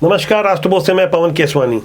नमस्कार, राष्ट्रबोध से मैं पवन केसवानी।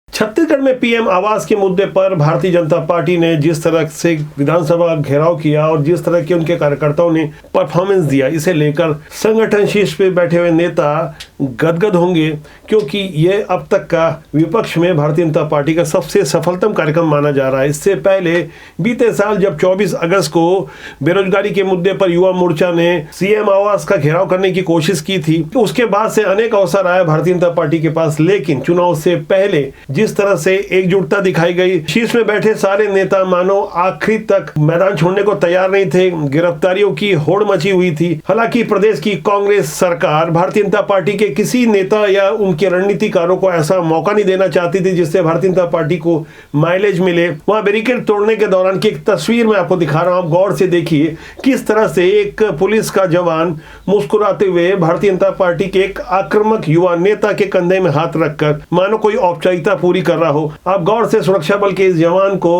छत्तीसगढ़ में पीएम आवास के मुद्दे पर भारतीय जनता पार्टी ने जिस तरह से विधानसभा घेराव किया और जिस तरह के उनके कार्यकर्ताओं ने परफॉर्मेंस दिया, इसे लेकर संगठन शीर्ष पे बैठे हुए नेता गदगद होंगे, क्योंकि ये अब तक का विपक्ष में भारतीय जनता पार्टी का सबसे सफलतम कार्यक्रम माना जा रहा है। इससे पहले बीते साल जब 24 अगस्त को बेरोजगारी के मुद्दे पर युवा मोर्चा ने सीएम आवास का घेराव करने की कोशिश की थी, तो उसके बाद से अनेक अवसर आए भारतीय जनता पार्टी के पास, लेकिन चुनाव से पहले जिस तरह से एकजुटता दिखाई गई, शीर्ष में बैठे सारे नेता मानो आखिरी तक मैदान छोड़ने को तैयार नहीं थे। गिरफ्तारियों की होड़ मची हुई थी। हालांकि प्रदेश की कांग्रेस सरकार भारतीय जनता पार्टी के किसी नेता या उनके रणनीतिकारों को ऐसा मौका नहीं देना चाहती थी जिससे भारतीय जनता पार्टी को माइलेज मिले। वहां बैरिकेड तोड़ने के दौरान की एक तस्वीर मैं आपको दिखा रहा हूं, आप गौर से देखिए किस तरह से एक पुलिस का जवान मुस्कुराते हुए भारतीय जनता पार्टी के एक आक्रामक युवा नेता के कंधे में हाथ रखकर मानो कोई औपचारिकता पूरी कर रहा हो। आप गौर से सुरक्षा बल के इस जवान को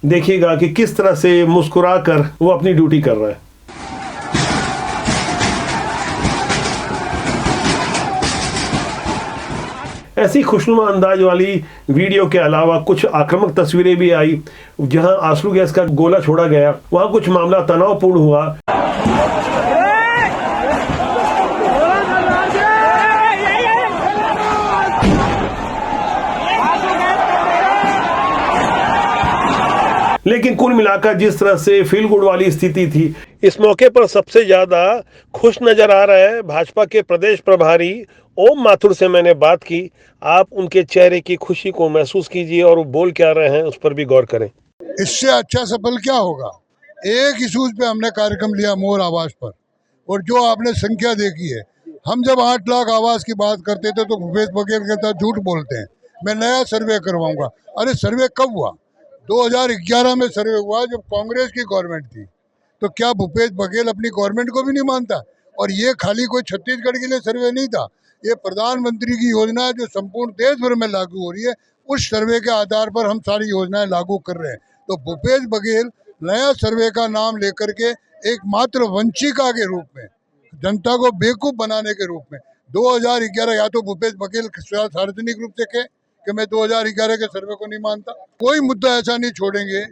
देखिएगा कि किस तरह से मुस्कुराकर वो अपनी ड्यूटी कर रहा है। ऐसी खुशनुमा अंदाज वाली वीडियो के अलावा कुछ आक्रामक तस्वीरें भी आई, जहां आंसू गैस का गोला छोड़ा गया। वहां कुछ मामला तनावपूर्ण हुआ। लेकिन कुल मिलाकर जिस तरह से फील गुड वाली स्थिति थी, इस मौके पर सबसे ज्यादा खुश नजर आ रहा है भाजपा के प्रदेश प्रभारी ओम माथुर से मैंने बात की। आप उनके चेहरे की खुशी को महसूस कीजिए और वो बोल क्या रहे हैं उस पर भी गौर करें। इससे अच्छा सफल क्या होगा। एक इशूज पे हमने कार्यक्रम लिया मोर आवास पर, और जो आपने संख्या देखी है, हम जब 8 लाख आवास की बात करते थे तो भूपेश बघेल के साथ झूठ बोलते हैं मैं नया सर्वे करवाऊंगा। अरे सर्वे कब हुआ? 2011 में सर्वे हुआ जब कांग्रेस की गवर्नमेंट थी। तो क्या भूपेश बघेल अपनी गवर्नमेंट को भी नहीं मानता? और ये खाली कोई छत्तीसगढ़ के लिए सर्वे नहीं था, ये प्रधानमंत्री की योजना है जो संपूर्ण देश भर में लागू हो रही है। उस सर्वे के आधार पर हम सारी योजनाएं लागू कर रहे हैं। तो भूपेश बघेल नया सर्वे का नाम लेकर के एकमात्र वंचिका के रूप में, जनता को बेवकूफ बनाने के रूप में 2011, या तो भूपेश बघेल सार्वजनिक रूप से कहे कि मैं 2011 के सर्वे को नहीं मानता। कोई मुद्दा ऐसा नहीं छोड़ेंगे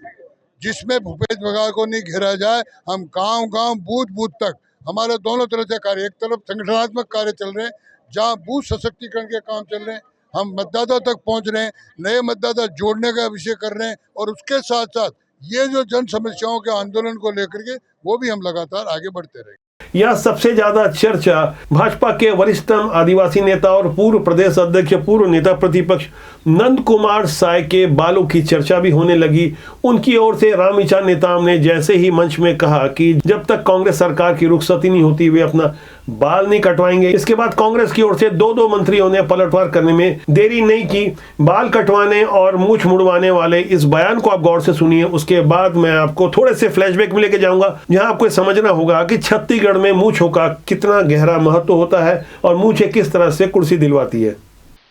जिसमें भूपेश बघेल को नहीं घेरा जाए। हम गांव गांव बूथ बूथ तक हमारे दोनों तरह से कार्य, एक तरफ संगठनात्मक कार्य चल रहे हैं जहां बूथ सशक्तिकरण के काम चल रहे हैं, हम मतदाता तक पहुंच रहे हैं, नए मतदाता जोड़ने का विषय कर रहे हैं, और उसके साथ साथ ये जो जन समस्याओं के आंदोलन को लेकर के वो भी हम लगातार आगे बढ़ते रहेंगे। यह सबसे ज्यादा चर्चा भाजपा के वरिष्ठतम आदिवासी नेता और पूर्व प्रदेश अध्यक्ष, पूर्व नेता प्रतिपक्ष नंद कुमार साय के बालों की चर्चा भी होने लगी। उनकी ओर से रामविचार नेताओं ने जैसे ही मंच में कहा कि जब तक कांग्रेस सरकार की रुखसती नहीं होती वे अपना बाल नहीं कटवाएंगे। इसके बाद कांग्रेस की ओर से दो मंत्रियों ने पलटवार करने में देरी नहीं की। बाल कटवाने और मूछ मुड़वाने वाले इस बयान को आप गौर से सुनिए। उसके बाद मैं आपको थोड़े से फ्लैशबैक में लेके जाऊंगा, जहां आपको समझना होगा कि छत्तीसगढ़ में मूछों का कितना गहरा महत्व होता है और मूछें किस तरह से कुर्सी दिलवाती है।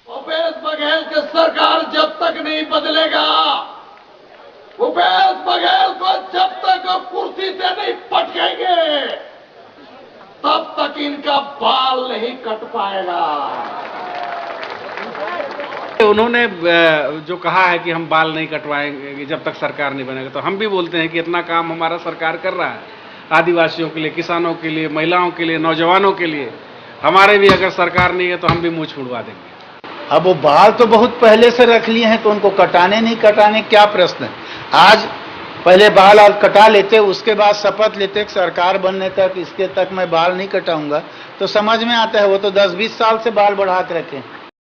भूपेश बघेल की सरकार जब तक नहीं बदलेगा, भूपेश बघेल को जब तक कुर्सी से नहीं पटकेंगे, तब तक इनका बाल नहीं कट पाएगा। उन्होंने जो कहा है कि हम बाल नहीं कटवाएंगे जब तक सरकार नहीं बनेगा, तो हम भी बोलते हैं कि इतना काम हमारा सरकार कर रहा है आदिवासियों के लिए, किसानों के लिए, महिलाओं के लिए, नौजवानों के लिए। हमारे भी अगर सरकार नहीं है तो हम भी मुंह छुड़वा देंगे। अब वो बाल तो बहुत पहले से रख लिए हैं, तो उनको कटाने नहीं कटाने क्या प्रश्न है। आज पहले बाल कटा लेते, उसके बाद शपथ लेते सरकार बनने तक इसके तक मैं बाल नहीं कटाऊंगा, तो समझ में आता है वो तो 10-20 साल से बाल बढ़ा के रखे।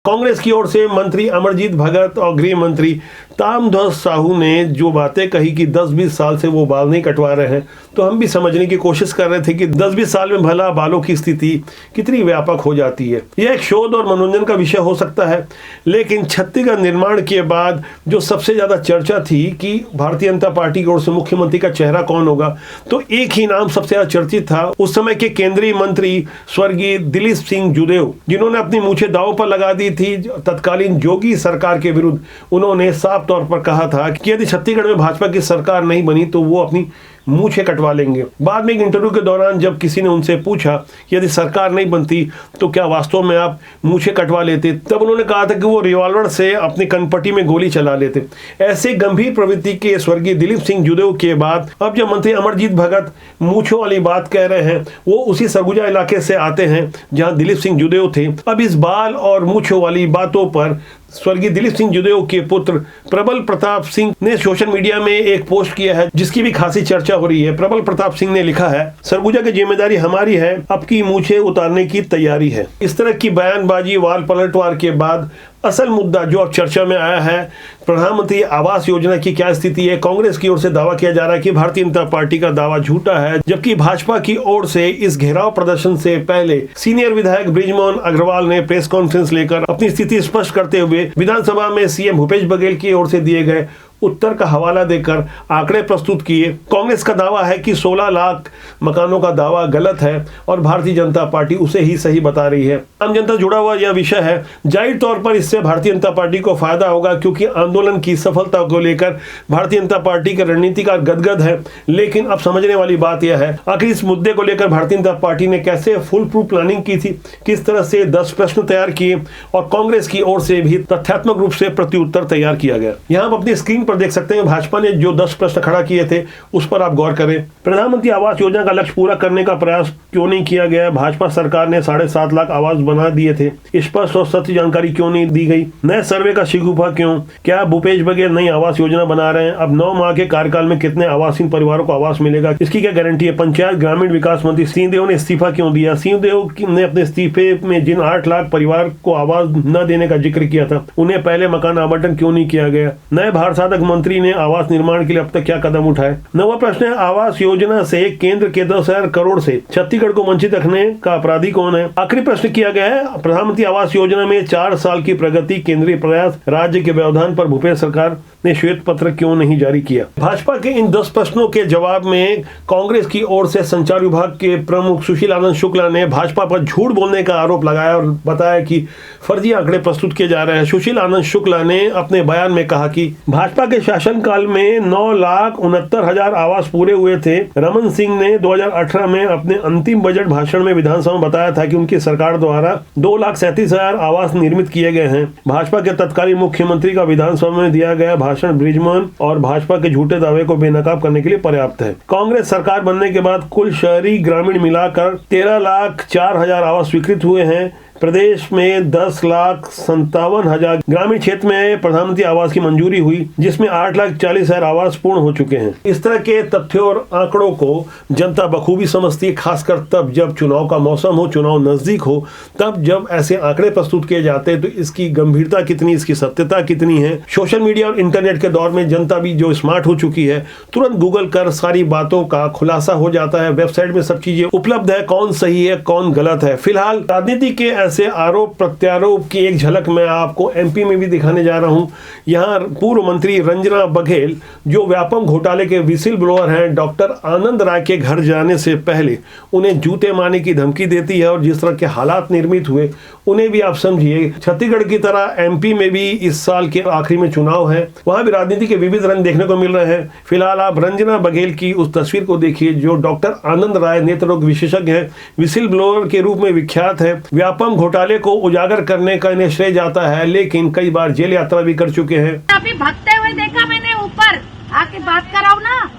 कांग्रेस की ओर से मंत्री अमरजीत भगत और गृह मंत्री ताम्रध्वज साहू ने जो बातें कही कि 10-20 साल से वो बाल नहीं कटवा रहे हैं, तो हम भी समझने की कोशिश कर रहे थे कि 10-20 साल में भला बालों की स्थिति कितनी व्यापक हो जाती है। यह एक शोध और मनोरंजन का विषय हो सकता है, लेकिन छत्तीसगढ़ निर्माण के बाद जो सबसे ज्यादा चर्चा थी कि भारतीय जनता पार्टी की ओर से मुख्यमंत्री का चेहरा कौन होगा, तो एक ही नाम सबसे ज्यादा चर्चित था, उस समय के केंद्रीय मंत्री स्वर्गीय दिलीप सिंह जुदेव, जिन्होंने अपनी मूछें दांव पर लगा दी थी तत्कालीन योगी सरकार के विरुद्ध। उन्होंने साफ तौर पर कहा था कि यदि छत्तीसगढ़ में भाजपा की सरकार नहीं बनी तो वो अपनी मूछें कटवा लेंगे। बाद में एक इंटरव्यू के दौरान जब किसी ने उनसे पूछा यदि सरकार नहीं बनती तो क्या वास्तव में आप मूछें कटवा लेते, तब उन्होंने कहा था कि वो रिवॉल्वर से अपनी कनपट्टी में गोली चला लेते। ऐसे गंभीर प्रवृत्ति के स्वर्गीय दिलीप सिंह जूदेव के बाद अब जब मंत्री अमरजीत भगत मूछों वाली बात कह रहे हैं, वो उसी सरगुजा इलाके से आते हैं जहां दिलीप सिंह जूदेव थे। अब इस बाल और मूछों वाली बातों पर स्वर्गीय दिलीप सिंह जूदेव के पुत्र प्रबल प्रताप सिंह ने सोशल मीडिया में एक पोस्ट किया है जिसकी भी खासी चर्चा हो रही है। प्रबल प्रताप सिंह ने लिखा है, सरगुजा की जिम्मेदारी हमारी है, अब की मूछें उतारने की तैयारी है। इस तरह की बयानबाजी वाल पलटवार के बाद असल मुद्दा जो अब चर्चा में आया है, प्रधानमंत्री आवास योजना की क्या स्थिति है। कांग्रेस की ओर से दावा किया जा रहा है कि भारतीय जनता पार्टी का दावा झूठा है, जबकि भाजपा की ओर से इस घेराव प्रदर्शन से पहले सीनियर विधायक बृजमोहन अग्रवाल ने प्रेस कॉन्फ्रेंस लेकर अपनी स्थिति स्पष्ट करते हुए विधानसभा में सीएम भूपेश बघेल की ओर से दिए गए उत्तर का हवाला देकर आंकड़े प्रस्तुत किए। कांग्रेस का दावा है कि 16 लाख मकानों का दावा गलत है और भारतीय जनता पार्टी उसे ही सही बता रही है। आम जनता जुड़ा हुआ यह विषय है। जाहिर तौर पर इससे भारतीय जनता पार्टी को फायदा होगा, क्योंकि आंदोलन की सफलता को लेकर भारतीय जनता पार्टी के रणनीतिकार गदगद है। लेकिन अब समझने वाली बात यह है, आखिर इस मुद्दे को लेकर भारतीय जनता पार्टी ने कैसे फुल प्रूफ प्लानिंग की थी, किस तरह से 10 प्रश्न तैयार किए और कांग्रेस की ओर से भी तथ्यात्मक रूप से प्रत्युत्तर तैयार किया गया। यहाँ आप अपनी स्क्रीन देख सकते हैं भाजपा ने जो 10 प्रश्न खड़ा किए थे उस पर आप गौर करें। प्रधानमंत्री आवास योजना का लक्ष्य पूरा करने का प्रयास क्यों नहीं किया गया? भाजपा सरकार ने 7.5 लाख आवास बना दिए थे, स्पष्ट और सत्य जानकारी क्यों नहीं दी गई? नए सर्वे का शिगुफा क्यों? क्या भूपेश बघेल नई आवास योजना बना रहे हैं? अब 9 माह के कार्यकाल में कितने आवासीन परिवारों को आवास मिलेगा, इसकी क्या गारंटी है? पंचायत ग्रामीण विकास मंत्री सिंहदेव ने इस्तीफा क्यों दिया? सिंहदेव ने अपने इस्तीफे में जिन 8 लाख परिवार को आवास न देने का जिक्र किया था, उन्हें पहले मकान आवंटन क्यों नहीं किया गया? नए भारत साधक मंत्री ने आवास निर्माण के लिए अब तक क्या कदम उठाए? नवा प्रश्न है, आवास योजना से केंद्र के 10,000 करोड़ से छत्तीसगढ़ को वंचित रखने का अपराधी कौन है? आखिरी प्रश्न किया गया है, प्रधानमंत्री आवास योजना में 4 साल की प्रगति, केंद्रीय प्रयास, राज्य के व्यवधान पर भूपेश सरकार ने श्वेत पत्र क्यों नहीं जारी किया? भाजपा के इन 10 प्रश्नों के जवाब में कांग्रेस की ओर से संचार विभाग के प्रमुख सुशील आनंद शुक्ला ने भाजपा पर झूठ बोलने का आरोप लगाया और बताया कि फर्जी आंकड़े प्रस्तुत किए जा रहे हैं। सुशील आनंद शुक्ला ने अपने बयान में कहा कि भाजपा के शासनकाल में 9,69,000 आवास पूरे हुए थे। रमन सिंह ने 2018 में अपने अंतिम बजट भाषण में विधानसभा में बताया था कि उनकी सरकार द्वारा 2,37,000 आवास निर्मित किए गए हैं। भाजपा के तत्कालीन मुख्यमंत्री का विधानसभा में दिया गया भाषण बृजमोहन और भाजपा के झूठे दावे को बेनकाब करने के लिए पर्याप्त है। कांग्रेस सरकार बनने के बाद कुल शहरी ग्रामीण मिलाकर 13,04,000 आवास स्वीकृत हुए हैं। प्रदेश में 10,57,000 ग्रामीण क्षेत्र में प्रधानमंत्री आवास की मंजूरी हुई, जिसमें 8,40,000 आवास पूर्ण हो चुके हैं। इस तरह के तथ्यों और आंकड़ों को जनता बखूबी समझती है, खासकर तब जब चुनाव का मौसम हो, चुनाव नजदीक हो। तब जब ऐसे आंकड़े प्रस्तुत किए जाते हैं तो इसकी गंभीरता कितनी, इसकी सत्यता कितनी है। सोशल मीडिया और इंटरनेट के दौर में जनता भी जो स्मार्ट हो चुकी है, तुरंत गूगल कर सारी बातों का खुलासा हो जाता है। वेबसाइट में सब चीजें उपलब्ध है, कौन सही है कौन गलत है। फिलहाल राजनीति के ऐसे आरोप प्रत्यारोप की एक झलक मैं आपको एमपी में भी दिखाने जा रहा हूं। यहां पूर्व मंत्री रंजना बघेल, जो व्यापम घोटाले के विसिल ब्लोअर हैं, डॉक्टर आनंद राय के घर जाने से पहले उन्हें जूते मारने की धमकी देती है और जिस तरह के हालात निर्मित हुए उन्हें भी आप समझिए। छत्तीसगढ़ की तरह एमपी में भी इस साल के आखिरी में चुनाव है, वहां भी राजनीति के विविध रंग देखने को मिल रहे हैं। फिलहाल आप रंजना बघेल की उस तस्वीर को देखिए जो डॉक्टर आनंद राय, नेत्र रोग विशेषज्ञ हैं, विसिल ब्लोअर के रूप में विख्यात है। व्यापम घोटाले को उजागर करने का इन्हें श्रेय जाता है, लेकिन कई बार जेल यात्रा भी कर चुके हैं। अभी भागते हुए देखा मैंने, ऊपर आके बात कराओ ना।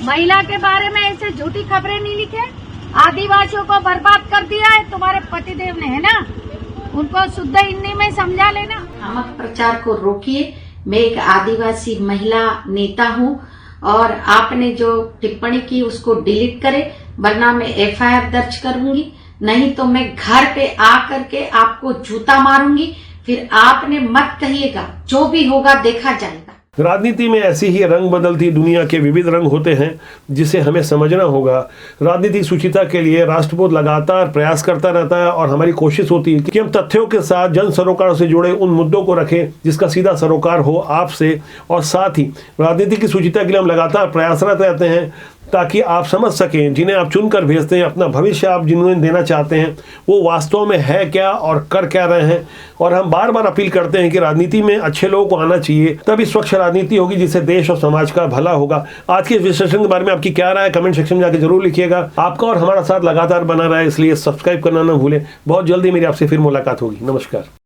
महिला के बारे में ऐसे झूठी खबरें नहीं लिखे। आदिवासियों को बर्बाद कर दिया है तुम्हारे पतिदेव ने, है ना? उनको शुद्ध हिंदी में समझा लेना। भ्रामक प्रचार को रोकिए। मैं एक आदिवासी महिला नेता हूँ और आपने जो टिप्पणी की उसको डिलीट करें, वरना मैं एफआईआर दर्ज करूंगी। नहीं तो मैं घर पे आकर के आपको जूता मारूंगी, फिर आपने मत कहिएगा। जो भी होगा देखा जाएगा। राजनीति में ऐसी ही रंग बदलती दुनिया के विविध रंग होते हैं जिसे हमें समझना होगा। राजनीति सुचिता के लिए राष्ट्रपति लगातार प्रयास करता रहता है और हमारी कोशिश होती है कि हम तथ्यों के साथ जन सरोकार से जुड़े उन मुद्दों को रखें जिसका सीधा सरोकार हो आपसे, और साथ ही राजनीति की सुचिता के लिए हम लगातार प्रयासरत रहते हैं ताकि आप समझ सकें जिन्हें आप चुनकर भेजते हैं, अपना भविष्य आप जिन्हें देना चाहते हैं वो वास्तव में है क्या और कर क्या रहे हैं। और हम बार बार अपील करते हैं कि राजनीति में अच्छे लोगों को आना चाहिए, तभी स्वच्छ राजनीति होगी जिससे देश और समाज का भला होगा। आज के विश्लेषण के बारे में आपकी क्या राय है कमेंट सेक्शन में जाकर जरूर लिखिएगा। आपका और हमारा साथ लगातार बना रहा है, इसलिए सब्सक्राइब करना न भूलें। बहुत जल्दी मेरी आपसे फिर मुलाकात होगी। नमस्कार।